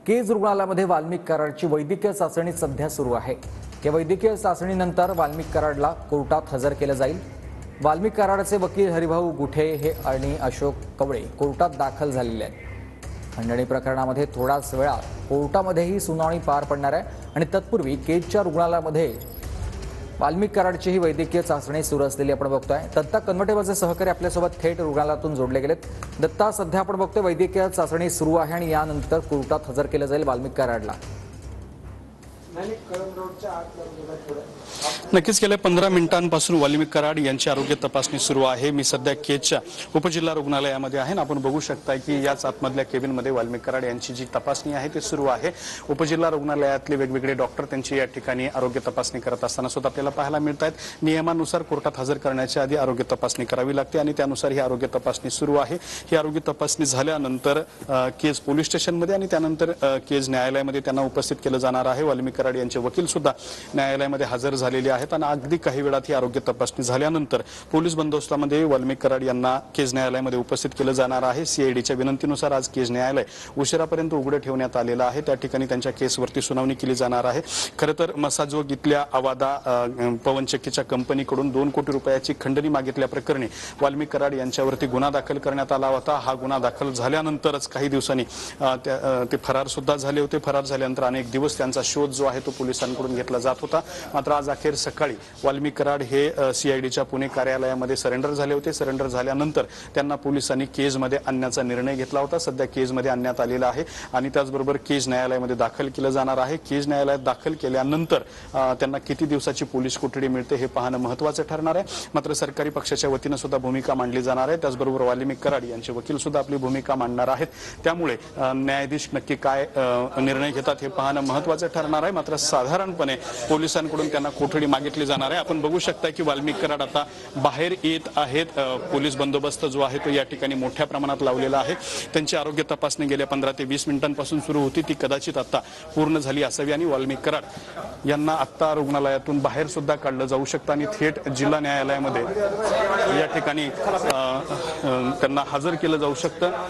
केज रुग्णालयामध्ये वाल्मिक कराडची वैद्यकीय चाचणी सध्या सुरू आहे। या वैद्यकीय चाचणीनंतर वाल्मिक कराडला कोर्टात हजर केलं जाईल। वाल्मिक कराडचे वकील हरिभाऊ गुठे हे आणि अशोक कवळे कोर्टात दाखल झालेले आहेत। खंडणी प्रकरणामध्ये थोड्याच वेळात कोर्टामध्येही सुनावणी पार पडणार आहे आणि तत्पूर्वी केजच्या रुग्णालयामध्ये वाल्मिक कराडची ही वैद्यकीय चाचणी सुरू असलेली आपण बघतोय। दत्ता कन्वर्टेबलचे सहकारी आपल्यासोबत थेट रुग्णालयातून जोडले गेलेत। दत्ता, सध्या आपण बघतोय वैद्यकीय चाचणी सुरू आहे आणि यानंतर कोर्टात हजर केलं जाईल वाल्मिक कराडला। नक्कीच गेल्या 15 मिनिटांपासून वाल्मिक कराड यांची आरोग्य तपासणी सुरू आहे। मी सध्या केजच्या उपजिल्हा रुग्णालयामध्ये आहे। आपण बघू शकता की याच आतमधल्या केबिनमध्ये वाल्मिक कराड यांची जी तपासणी आहे ती सुरू आहे। उपजिल्हा रुग्णालयातले वेगवेगळे डॉक्टर त्यांची या ठिकाणी आरोग्य तपासणी करत असताना सुद्धा आपल्याला पाहायला मिळत आहेत। नियमानुसार कोर्टात हजर करण्याच्या आधी आरोग्य तपासणी करावी लागते आणि त्यानुसार ही आरोग्य तपासणी सुरू आहे। ही आरोग्य तपासणी झाल्यानंतर केज पोलीस स्टेशनमध्ये आणि त्यानंतर केज न्यायालयामध्ये त्यांना उपस्थित केलं जाणार आहे। वाल्मिक कराड यांचे वकील सुद्धा न्यायालयामध्ये हजर झालेले आहेत आणि अगदी काही वेळात ही आरोग्य तपासणी झाल्यानंतर पोलीस बंदोबस्तामध्ये वाल्मिक कराड यांना केज न्यायालयामध्ये उपस्थित केलं जाणार आहे। सीआयडीच्या विनंतीनुसार आज केज न्यायालय उशिरापर्यंत उघडे ठेवण्यात आलेलं आहे। त्या ठिकाणी त्यांच्या केसवरती सुनावणी केली जाणार आहे। खरं तर मसाजोग इथल्या अवादा पवनचक्कीच्या कंपनीकडून 2 कोटी रुपयाची खंडणी मागितल्या प्रकरणी वाल्मिक कराड यांच्यावरती गुन्हा दाखल करण्यात आला होता। हा गुन्हा दाखल झाल्यानंतरच काही दिवसांनी ते फरार सुद्धा झाले होते। फरार झाल्यानंतर अनेक दिवस त्यांचा शोध जो आहे तो पोलिसांकडून घेतला जात होता। मात्र आज अखेर सकाळी वाल्मिक कराड हे सीआयडीच्या पुणे कार्यालयामध्ये सरेंडर झाले होते। सरेंडर झाल्यानंतर त्यांना पोलिसांनी केजमध्ये आणण्याचा निर्णय घेतला होता। सध्या केजमध्ये आणण्यात आलेला आहे आणि त्याचबरोबर केज न्यायालयामध्ये दाखल केलं जाणार आहे। केज न्यायालयात दाखल केल्यानंतर त्यांना किती दिवसाची पोलीस कोठडी मिळते हे पाहणं महत्त्वाचं ठरणार आहे। मात्र सरकारी पक्षाच्या वतीनं सुद्धा भूमिका मांडली जाणार आहे। त्याचबरोबर वाल्मिक कराड यांचे वकील सुद्धा आपली भूमिका मांडणार आहेत। त्यामुळे न्यायाधीश नक्की काय निर्णय घेतात हे पाहणं महत्त्वाचं ठरणार आहे। मात्र साधारणपणे पोलिसांकडून त्यांना कोठडी मागितली जाणार आहे। आपण बघू शकता की वाल्मिक कराड आता बाहेर येत आहेत। पोलीस बंदोबस्त जो आहे तो या ठिकाणी मोठ्या प्रमाणात लावलेला आहे। त्यांची आरोग्य तपासणी गेल्या 15 ते 20 मिनिटांपासून सुरू होती, ती कदाचित आता पूर्ण झाली असावी आणि वाल्मिक कराड यांना आता रुग्णालयातून बाहेर सुद्धा काढलं जाऊ शकतं आणि थेट जिल्हा न्यायालयामध्ये या ठिकाणी त्यांना हजर केलं जाऊ शकतं।